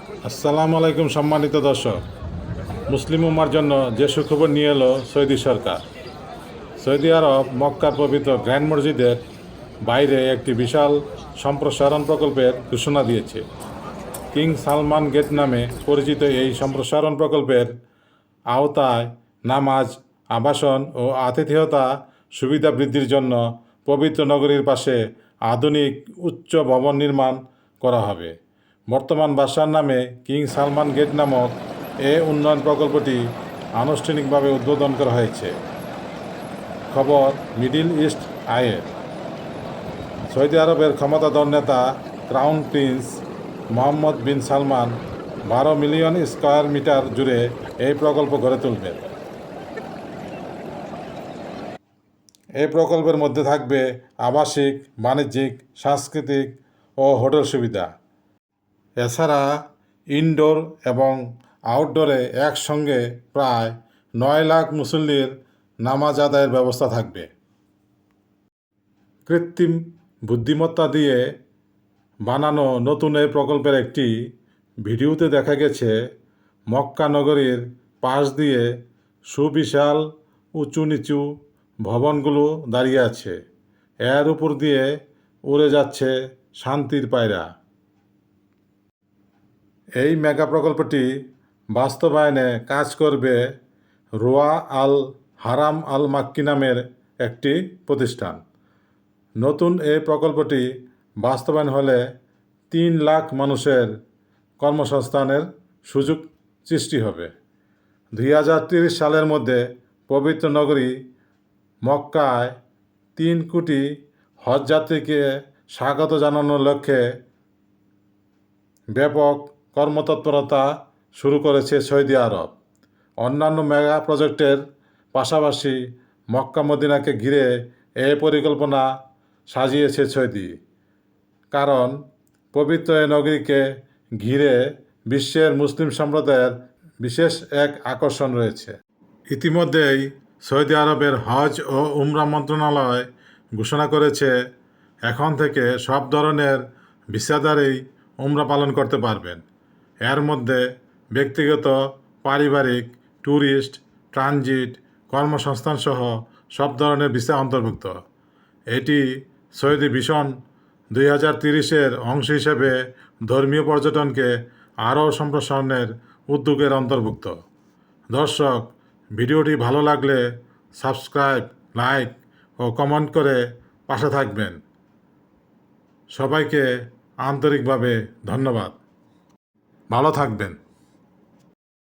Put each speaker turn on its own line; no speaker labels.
আসসালামু আলাইকুম সম্মানিত দর্শক। মুসলিম উম্মার জন্য যে সুখবর নিয়ে এলো সৌদি সরকার। সৌদি আরব মক্কার পবিত্র গ্র্যান্ড মসজিদের বাইরে একটি বিশাল সম্প্রসারণ প্রকল্পের ঘোষণা দিয়েছে। কিং সালমান গেট নামে পরিচিত এই সম্প্রসারণ প্রকল্পের আওতায় নামাজ, আবাসন ও আতিথেয়তা সুবিধা বৃদ্ধির জন্য পবিত্র নগরীর পাশে আধুনিক উচ্চ ভবন নির্মাণ করা হবে। বর্তমান বাদশার নামে কিং সালমান গেট নামক এ উন্নয়ন প্রকল্পটি আনুষ্ঠানিকভাবে উদ্বোধন করা হয়েছে। খবর মিডল ইস্ট আইয়ের। সৌদি আরবের ক্ষমতাধর নেতা ক্রাউন প্রিন্স মোহাম্মদ বিন সালমান 12 মিলিয়ন স্কয়ার মিটার জুড়ে এই প্রকল্প গড়ে তুলবেন। এই প্রকল্পের মধ্যে থাকবে আবাসিক, বাণিজ্যিক, সাংস্কৃতিক ও হোটেল সুবিধা। এছাড়া ইনডোর এবং আউটডোরে একসঙ্গে প্রায় 9 লাখ মুসল্লির নামাজ আদায়ের ব্যবস্থা থাকবে। কৃত্রিম বুদ্ধিমত্তা দিয়ে বানানো নতুন এই প্রকল্পের একটি ভিডিওতে দেখা গেছে মক্কা নগরীর পাশ দিয়ে সুবিশাল উঁচু নিচু ভবনগুলো দাঁড়িয়ে আছে। এর উপর দিয়ে উড়ে যাচ্ছে শান্তির পায়রা। এই মেগা প্রকল্পটি বাস্তবায়নে কাজ করবে রোয়া আল হারাম আল মাক্কি নামের একটি প্রতিষ্ঠান। নতুন এই প্রকল্পটি বাস্তবায়ন হলে 3 লাখ মানুষের কর্মসংস্থানের সুযোগ সৃষ্টি হবে। 2030 সালের মধ্যে পবিত্র নগরী মক্কায় 3 কোটি হজযাত্রীকে স্বাগত জানানোর লক্ষ্যে ব্যাপক কর্মতৎপরতা শুরু করেছে সৌদি আরব। অন্যান্য মেগা প্রজেক্টের পাশাপাশি মক্কা মদিনাকে ঘিরে এই পরিকল্পনা সাজিয়েছে সৌদি। কারণ পবিত্র এই নগরীকে ঘিরে বিশ্বের মুসলিম সম্প্রদায়ের বিশেষ এক আকর্ষণ রয়েছে। ইতিমধ্যেই সৌদি আরবের হজ ও উমরা মন্ত্রণালয় ঘোষণা করেছে এখন থেকে সব ধরনের ভিসাদারেই উমরা পালন করতে পারবেন। এর মধ্যে ব্যক্তিগত, পারিবারিক, ট্যুরিস্ট, ট্রানজিট, কর্মসংস্থান সহ সব ধরনের ভিসা অন্তর্ভুক্ত। এটি সৌদি ভিশন 2030-এর অংশ হিসেবে ধর্মীয় পর্যটনকে আরও সম্প্রসারণের উদ্যোগের অন্তর্ভুক্ত। দর্শক, ভিডিওটি ভালো লাগলে সাবস্ক্রাইব, লাইক ও কমেন্ট করে পাশে থাকবেন। সবাইকে আন্তরিকভাবে ধন্যবাদ। ভালো থাকবেন।